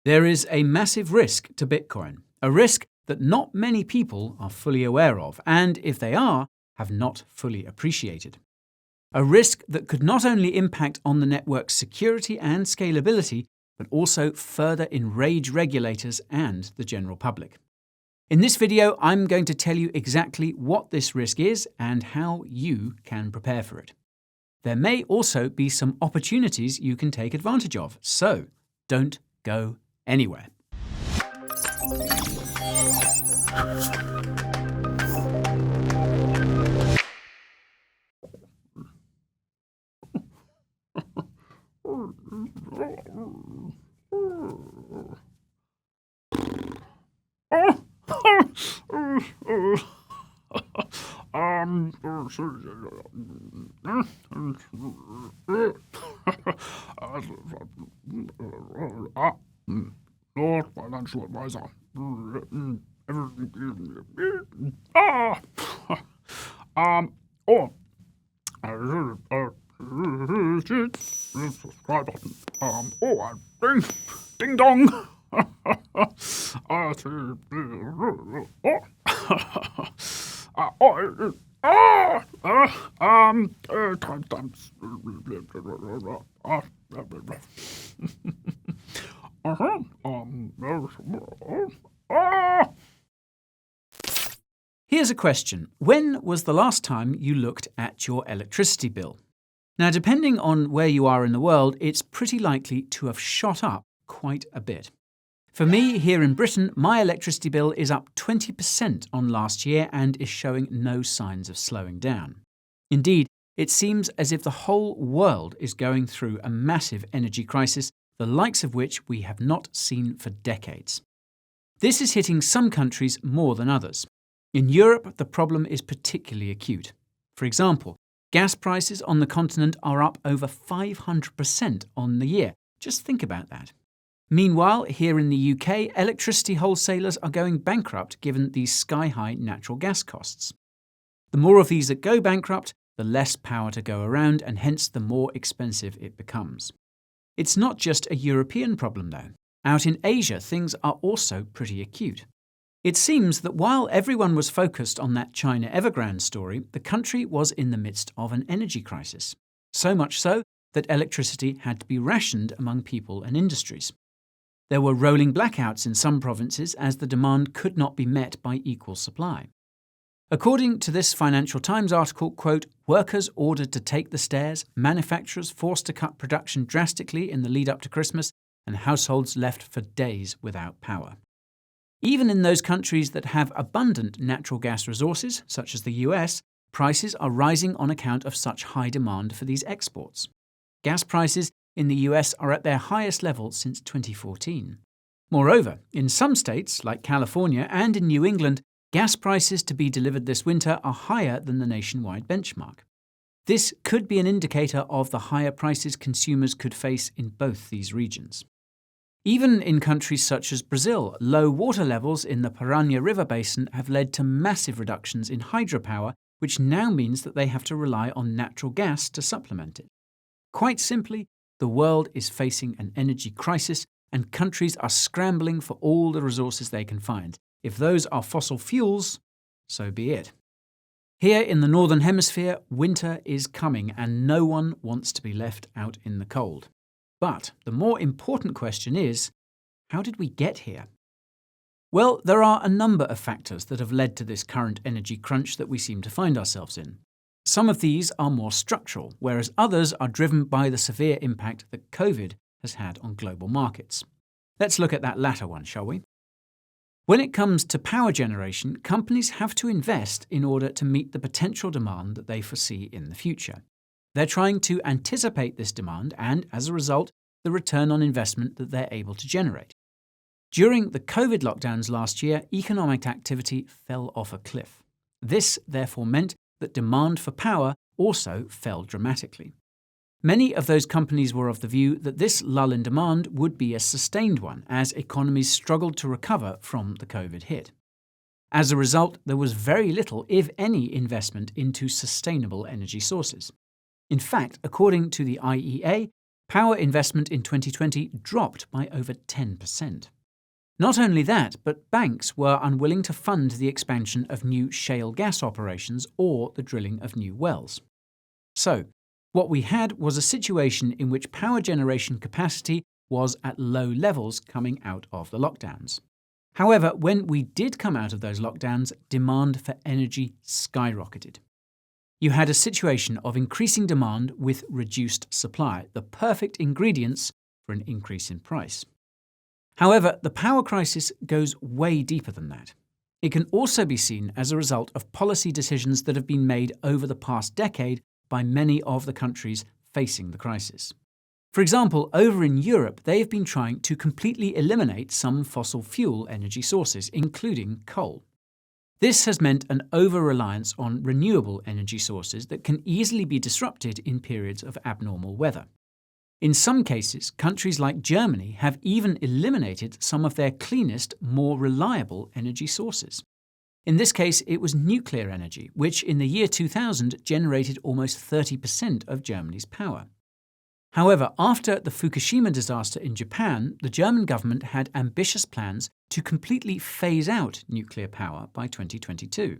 There is a massive risk to Bitcoin, a risk that not many people are fully aware of, and if they are, have not fully appreciated. A risk that could not only impact on the network's security and scalability, but also further enrage regulators and the general public. In this video, I'm going to tell you exactly what this risk is and how you can prepare for it. There may also be some opportunities you can take advantage of, so don't go anywhere. Lord Financial Advisor. Subscribe button. Ding dong. Here's a question. When was the last time you looked at your electricity bill? Now, depending on where you are in the world, it's pretty likely to have shot up quite a bit. For me, here in Britain, my electricity bill is up 20% on last year and is showing no signs of slowing down. Indeed, it seems as if the whole world is going through a massive energy crisis, the likes of which we have not seen for decades. This is hitting some countries more than others. In Europe, the problem is particularly acute. For example, gas prices on the continent are up over 500% on the year. Just think about that. Meanwhile, here in the UK, electricity wholesalers are going bankrupt given these sky-high natural gas costs. The more of these that go bankrupt, the less power to go around, and hence the more expensive it becomes. It's not just a European problem, though. Out in Asia, things are also pretty acute. It seems that while everyone was focused on that China Evergrande story, the country was in the midst of an energy crisis. So much so that electricity had to be rationed among people and industries. There were rolling blackouts in some provinces as the demand could not be met by equal supply. According to this Financial Times article, quote, workers ordered to take the stairs, manufacturers forced to cut production drastically in the lead up to Christmas, and households left for days without power. Even in those countries that have abundant natural gas resources, such as the US, prices are rising on account of such high demand for these exports. Gas prices in the US are at their highest level since 2014. Moreover, in some states, like California and in New England, gas prices to be delivered this winter are higher than the nationwide benchmark. This could be an indicator of the higher prices consumers could face in both these regions. Even in countries such as Brazil, low water levels in the Paraná River basin have led to massive reductions in hydropower, which now means that they have to rely on natural gas to supplement it. Quite simply, the world is facing an energy crisis, and countries are scrambling for all the resources they can find. If those are fossil fuels, so be it. Here in the Northern Hemisphere, winter is coming, and no one wants to be left out in the cold. But the more important question is, how did we get here? Well, there are a number of factors that have led to this current energy crunch that we seem to find ourselves in. Some of these are more structural, whereas others are driven by the severe impact that COVID has had on global markets. Let's look at that latter one, shall we? When it comes to power generation, companies have to invest in order to meet the potential demand that they foresee in the future. They're trying to anticipate this demand and, as a result, the return on investment that they're able to generate. During the COVID lockdowns last year, economic activity fell off a cliff. This, therefore, meant that demand for power also fell dramatically. Many of those companies were of the view that this lull in demand would be a sustained one as economies struggled to recover from the COVID hit. As a result, there was very little, if any, investment into sustainable energy sources. In fact, according to the IEA, power investment in 2020 dropped by over 10%. Not only that, but banks were unwilling to fund the expansion of new shale gas operations or the drilling of new wells. So, what we had was a situation in which power generation capacity was at low levels coming out of the lockdowns. However, when we did come out of those lockdowns, demand for energy skyrocketed. You had a situation of increasing demand with reduced supply, the perfect ingredients for an increase in price. However, the power crisis goes way deeper than that. It can also be seen as a result of policy decisions that have been made over the past decade by many of the countries facing the crisis. For example, over in Europe, they have been trying to completely eliminate some fossil fuel energy sources, including coal. This has meant an over-reliance on renewable energy sources that can easily be disrupted in periods of abnormal weather. In some cases, countries like Germany have even eliminated some of their cleanest, more reliable energy sources. In this case, it was nuclear energy, which in the year 2000 generated almost 30% of Germany's power. However, after the Fukushima disaster in Japan, the German government had ambitious plans to completely phase out nuclear power by 2022.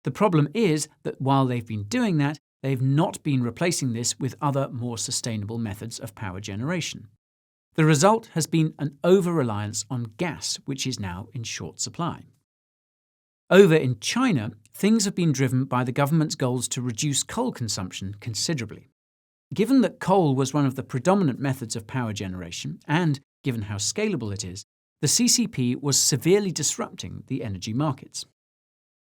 The problem is that while they've been doing that, they've not been replacing this with other more sustainable methods of power generation. The result has been an over-reliance on gas, which is now in short supply. Over in China, things have been driven by the government's goals to reduce coal consumption considerably. Given that coal was one of the predominant methods of power generation, and given how scalable it is, the CCP was severely disrupting the energy markets.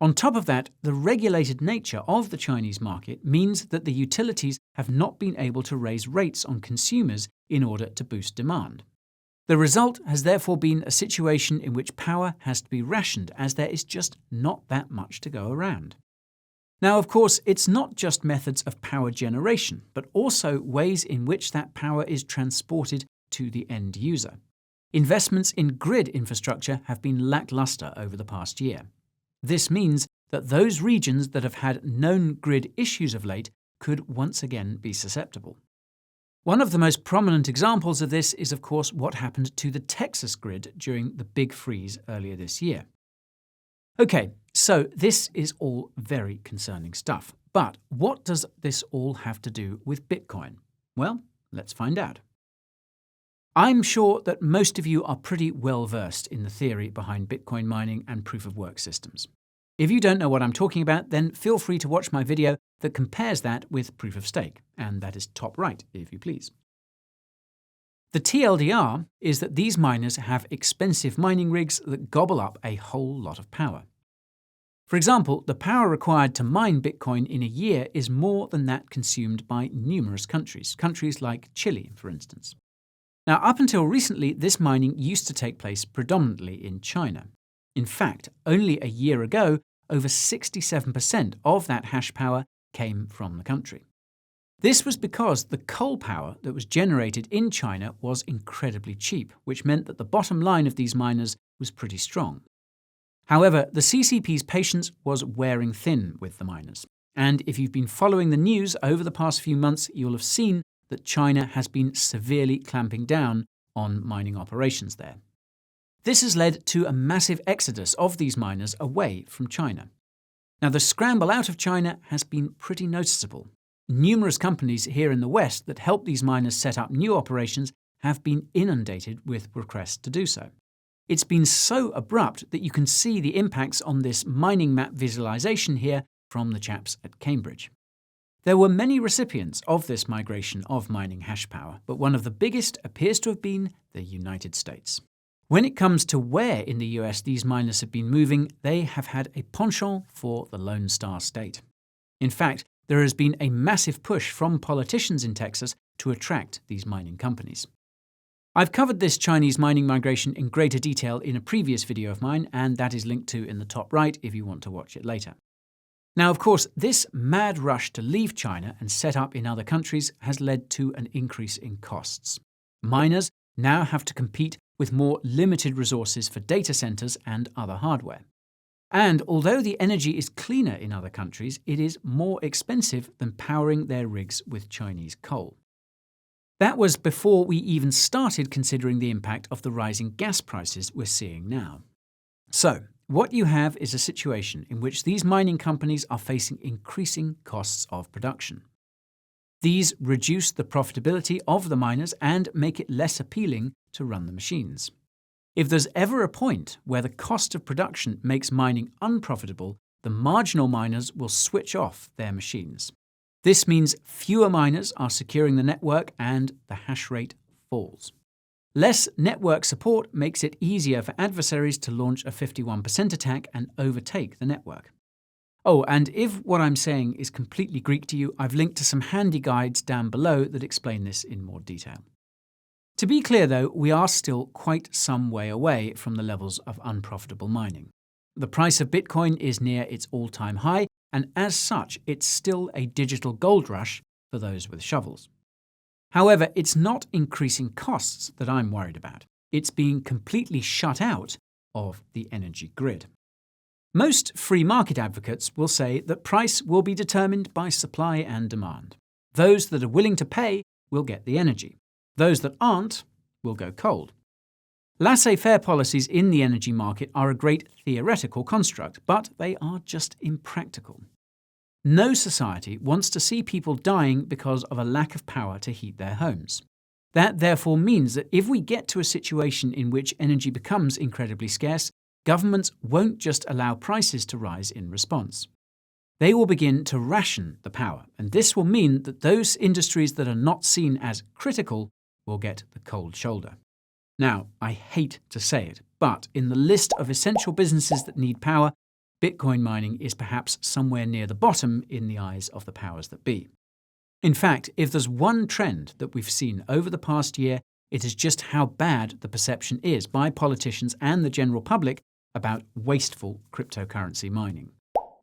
On top of that, the regulated nature of the Chinese market means that the utilities have not been able to raise rates on consumers in order to boost demand. The result has therefore been a situation in which power has to be rationed, as there is just not that much to go around. Now, of course, it's not just methods of power generation, but also ways in which that power is transported to the end user. Investments in grid infrastructure have been lackluster over the past year. This means that those regions that have had known grid issues of late could once again be susceptible. One of the most prominent examples of this is, of course, what happened to the Texas grid during the big freeze earlier this year. Okay, so this is all very concerning stuff. But what does this all have to do with Bitcoin? Well, let's find out. I'm sure that most of you are pretty well versed in the theory behind Bitcoin mining and proof-of-work systems. If you don't know what I'm talking about, then feel free to watch my video that compares that with proof-of-stake, and that is top right, if you please. The TLDR is that these miners have expensive mining rigs that gobble up a whole lot of power. For example, the power required to mine Bitcoin in a year is more than that consumed by numerous countries like Chile, for instance. Now, up until recently, this mining used to take place predominantly in China. In fact, only a year ago, over 67% of that hash power came from the country. This was because the coal power that was generated in China was incredibly cheap, which meant that the bottom line of these miners was pretty strong. However, the CCP's patience was wearing thin with the miners. And if you've been following the news over the past few months, you'll have seen that China has been severely clamping down on mining operations there. This has led to a massive exodus of these miners away from China. Now, the scramble out of China has been pretty noticeable. Numerous companies here in the West that help these miners set up new operations have been inundated with requests to do so. It's been so abrupt that you can see the impacts on this mining map visualization here from the chaps at Cambridge. There were many recipients of this migration of mining hash power, but one of the biggest appears to have been the United States. When it comes to where in the US these miners have been moving, they have had a penchant for the Lone Star State. In fact, there has been a massive push from politicians in Texas to attract these mining companies. I've covered this Chinese mining migration in greater detail in a previous video of mine, and that is linked to in the top right if you want to watch it later. Now, of course, this mad rush to leave China and set up in other countries has led to an increase in costs. Miners now have to compete with more limited resources for data centers and other hardware. And although the energy is cleaner in other countries, it is more expensive than powering their rigs with Chinese coal. That was before we even started considering the impact of the rising gas prices we're seeing now. So, what you have is a situation in which these mining companies are facing increasing costs of production. These reduce the profitability of the miners and make it less appealing to run the machines. If there's ever a point where the cost of production makes mining unprofitable, the marginal miners will switch off their machines. This means fewer miners are securing the network and the hash rate falls. Less network support makes it easier for adversaries to launch a 51% attack and overtake the network. Oh, and if what I'm saying is completely Greek to you, I've linked to some handy guides down below that explain this in more detail. To be clear though, we are still quite some way away from the levels of unprofitable mining. The price of Bitcoin is near its all-time high, and as such, it's still a digital gold rush for those with shovels. However, it's not increasing costs that I'm worried about. It's being completely shut out of the energy grid. Most free market advocates will say that price will be determined by supply and demand. Those that are willing to pay will get the energy. Those that aren't will go cold. Laissez-faire policies in the energy market are a great theoretical construct, but they are just impractical. No society wants to see people dying because of a lack of power to heat their homes. That therefore means that if we get to a situation in which energy becomes incredibly scarce, governments won't just allow prices to rise in response. They will begin to ration the power, and this will mean that those industries that are not seen as critical will get the cold shoulder. Now, I hate to say it, but in the list of essential businesses that need power, Bitcoin mining is perhaps somewhere near the bottom in the eyes of the powers that be. In fact, if there's one trend that we've seen over the past year, it is just how bad the perception is by politicians and the general public about wasteful cryptocurrency mining.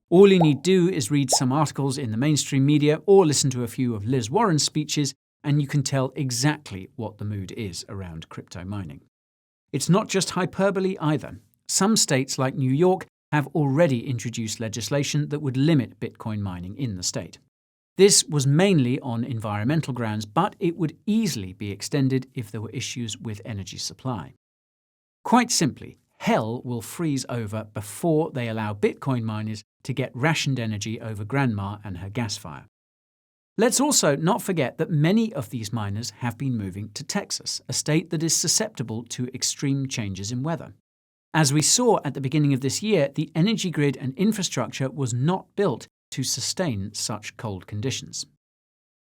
All you need do is read some articles in the mainstream media or listen to a few of Liz Warren's speeches, and you can tell exactly what the mood is around crypto mining. It's not just hyperbole either. Some states like New York have already introduced legislation that would limit Bitcoin mining in the state. This was mainly on environmental grounds, but it would easily be extended if there were issues with energy supply. Quite simply, hell will freeze over before they allow Bitcoin miners to get rationed energy over grandma and her gas fire. Let's also not forget that many of these miners have been moving to Texas, a state that is susceptible to extreme changes in weather. As we saw at the beginning of this year, the energy grid and infrastructure was not built to sustain such cold conditions.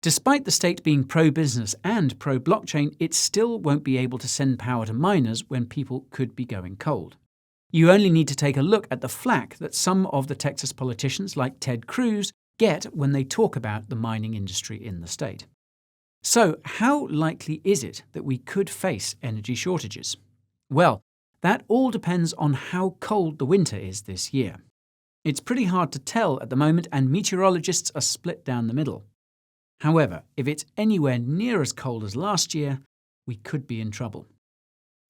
Despite the state being pro-business and pro-blockchain, it still won't be able to send power to miners when people could be going cold. You only need to take a look at the flack that some of the Texas politicians like Ted Cruz get when they talk about the mining industry in the state. So, how likely is it that we could face energy shortages? Well, that all depends on how cold the winter is this year. It's pretty hard to tell at the moment, and meteorologists are split down the middle. However, if it's anywhere near as cold as last year, we could be in trouble.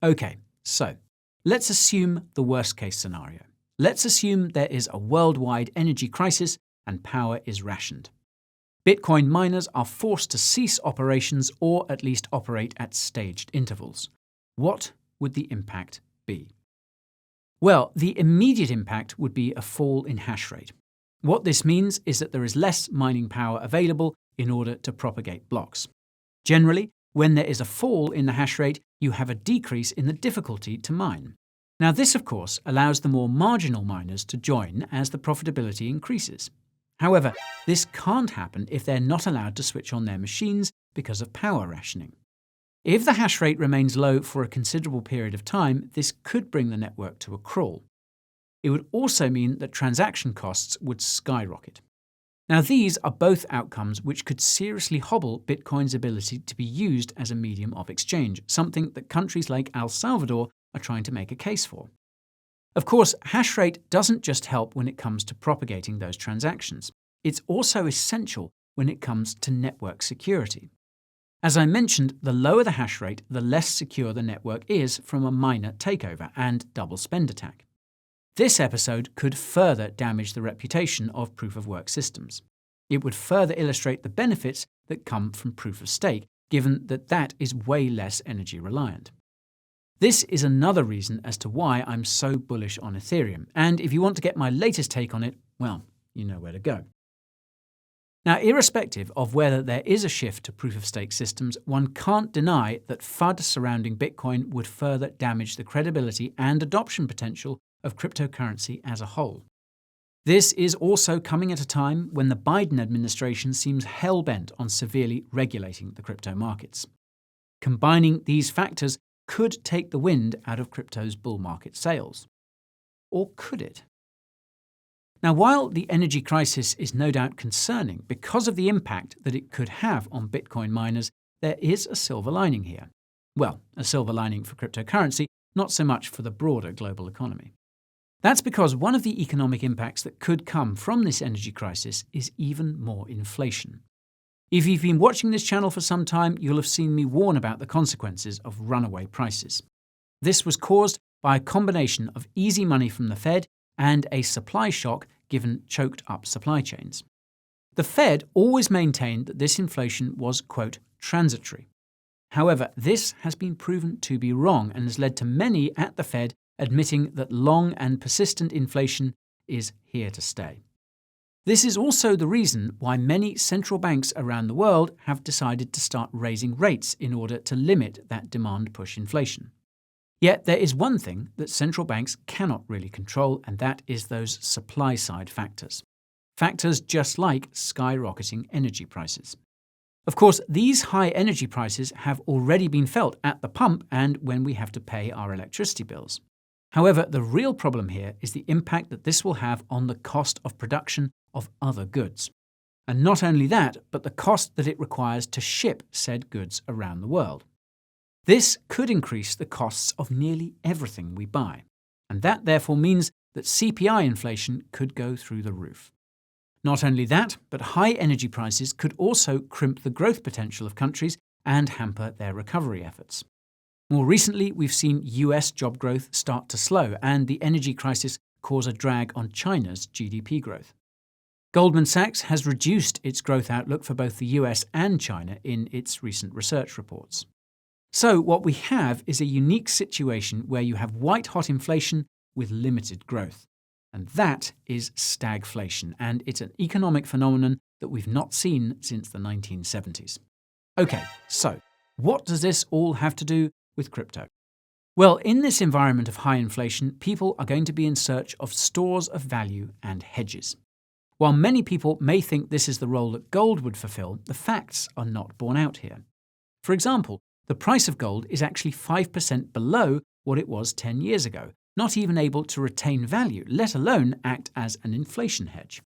Okay, so let's assume the worst-case scenario. Let's assume there is a worldwide energy crisis and power is rationed. Bitcoin miners are forced to cease operations or at least operate at staged intervals. What would the impact be? Well, the immediate impact would be a fall in hash rate. What this means is that there is less mining power available in order to propagate blocks. Generally, when there is a fall in the hash rate, you have a decrease in the difficulty to mine. Now, this, of course, allows the more marginal miners to join as the profitability increases. However, this can't happen if they're not allowed to switch on their machines because of power rationing. If the hash rate remains low for a considerable period of time, this could bring the network to a crawl. It would also mean that transaction costs would skyrocket. Now, these are both outcomes which could seriously hobble Bitcoin's ability to be used as a medium of exchange, something that countries like El Salvador are trying to make a case for. Of course, hash rate doesn't just help when it comes to propagating those transactions. It's also essential when it comes to network security. As I mentioned, the lower the hash rate, the less secure the network is from a miner takeover and double spend attack. This episode could further damage the reputation of proof-of-work systems. It would further illustrate the benefits that come from proof of stake, given that that is way less energy reliant. This is another reason as to why I'm so bullish on Ethereum, and if you want to get my latest take on it, well, you know where to go. Now, irrespective of whether there is a shift to proof-of-stake systems, one can't deny that FUD surrounding Bitcoin would further damage the credibility and adoption potential of cryptocurrency as a whole. This is also coming at a time when the Biden administration seems hell-bent on severely regulating the crypto markets. Combining these factors could take the wind out of crypto's bull market sails. Or could it? Now, while the energy crisis is no doubt concerning because of the impact that it could have on Bitcoin miners, there is a silver lining here. Well, a silver lining for cryptocurrency, not so much for the broader global economy. That's because one of the economic impacts that could come from this energy crisis is even more inflation. If you've been watching this channel for some time, you'll have seen me warn about the consequences of runaway prices. This was caused by a combination of easy money from the Fed and a supply shock given choked-up supply chains. The Fed always maintained that this inflation was, quote, transitory. However, this has been proven to be wrong and has led to many at the Fed admitting that long and persistent inflation is here to stay. This is also the reason why many central banks around the world have decided to start raising rates in order to limit that demand-push inflation. Yet there is one thing that central banks cannot really control, and that is those supply-side factors. Factors just like skyrocketing energy prices. Of course, these high energy prices have already been felt at the pump and when we have to pay our electricity bills. However, the real problem here is the impact that this will have on the cost of production of other goods. And not only that, but the cost that it requires to ship said goods around the world. This could increase the costs of nearly everything we buy, and that therefore means that CPI inflation could go through the roof. Not only that, but high energy prices could also crimp the growth potential of countries and hamper their recovery efforts. More recently, we've seen US job growth start to slow, and the energy crisis cause a drag on China's GDP growth. Goldman Sachs has reduced its growth outlook for both the US and China in its recent research reports. So what we have is a unique situation where you have white-hot inflation with limited growth. And that is stagflation, and it's an economic phenomenon that we've not seen since the 1970s. Okay, so what does this all have to do with crypto? Well, in this environment of high inflation, people are going to be in search of stores of value and hedges. While many people may think this is the role that gold would fulfill, the facts are not borne out here. For example, the price of gold is actually 5% below what it was 10 years ago, not even able to retain value, let alone act as an inflation hedge.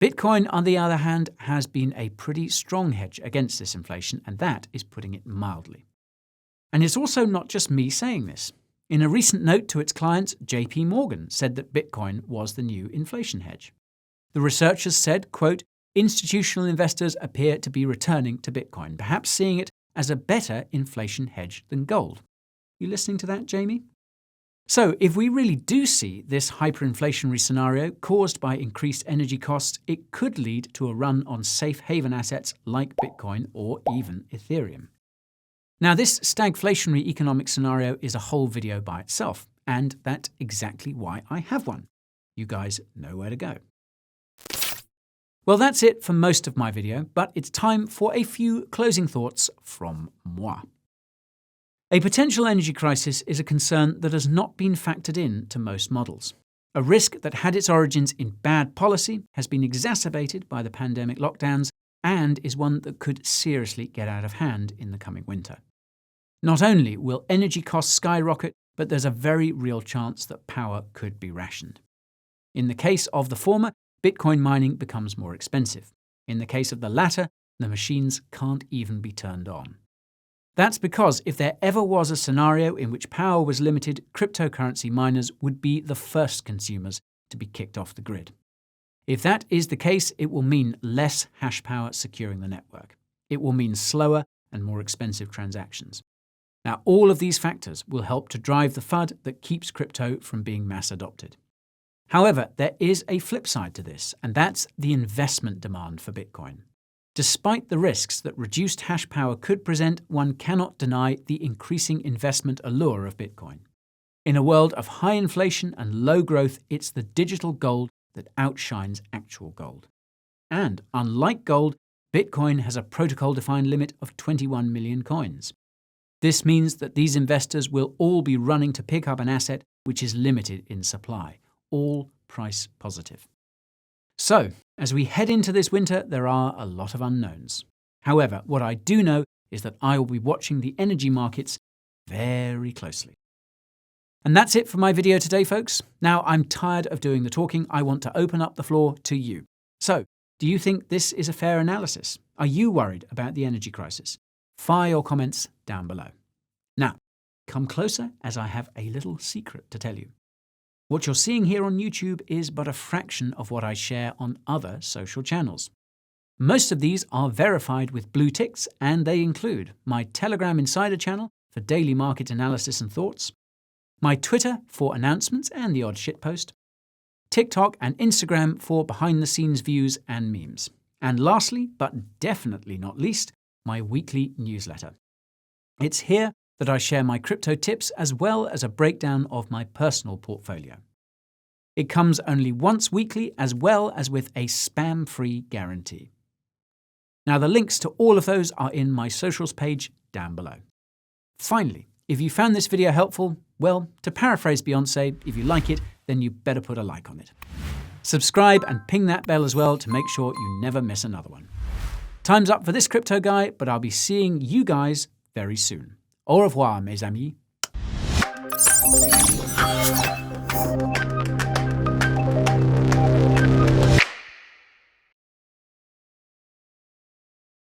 Bitcoin, on the other hand, has been a pretty strong hedge against this inflation, and that is putting it mildly. And it's also not just me saying this. In a recent note to its clients, JP Morgan said that Bitcoin was the new inflation hedge. The researchers said, quote, institutional investors appear to be returning to Bitcoin, perhaps seeing it as a better inflation hedge than gold. You listening to that, Jamie? So, if we really do see this hyperinflationary scenario caused by increased energy costs, it could lead to a run on safe haven assets like Bitcoin or even Ethereum. Now, this stagflationary economic scenario is a whole video by itself, and that's exactly why I have one. You guys know where to go. Well, that's it for most of my video, but it's time for a few closing thoughts from moi. A potential energy crisis is a concern that has not been factored in to most models. A risk that had its origins in bad policy, has been exacerbated by the pandemic lockdowns, and is one that could seriously get out of hand in the coming winter. Not only will energy costs skyrocket, but there's a very real chance that power could be rationed. In the case of the former, Bitcoin mining becomes more expensive. In the case of the latter, the machines can't even be turned on. That's because if there ever was a scenario in which power was limited, cryptocurrency miners would be the first consumers to be kicked off the grid. If that is the case, it will mean less hash power securing the network. It will mean slower and more expensive transactions. Now, all of these factors will help to drive the FUD that keeps crypto from being mass adopted. However, there is a flip side to this, and that's the investment demand for Bitcoin. Despite the risks that reduced hash power could present, one cannot deny the increasing investment allure of Bitcoin. In a world of high inflation and low growth, it's the digital gold that outshines actual gold. And unlike gold, Bitcoin has a protocol-defined limit of 21 million coins. This means that these investors will all be running to pick up an asset which is limited in supply, all price positive. So, as we head into this winter, there are a lot of unknowns. However, what I do know is that I will be watching the energy markets very closely. And that's it for my video today, folks. Now, I'm tired of doing the talking. I want to open up the floor to you. So, do you think this is a fair analysis? Are you worried about the energy crisis? Fire your comments down below. Now, come closer as I have a little secret to tell you. What you're seeing here on YouTube is but a fraction of what I share on other social channels. Most of these are verified with blue ticks, and they include my Telegram Insider channel for daily market analysis and thoughts, my Twitter for announcements and the odd shitpost, TikTok and Instagram for behind-the-scenes views and memes, and lastly, but definitely not least, my weekly newsletter. It's here that I share my crypto tips as well as a breakdown of my personal portfolio. It comes only once weekly as well as with a spam-free guarantee. Now, the links to all of those are in my socials page down below. Finally, if you found this video helpful, well, to paraphrase Beyoncé, if you like it, then you better put a like on it. Subscribe and ping that bell as well to make sure you never miss another one. Time's up for this crypto guy, but I'll be seeing you guys very soon. Au revoir, mes amis.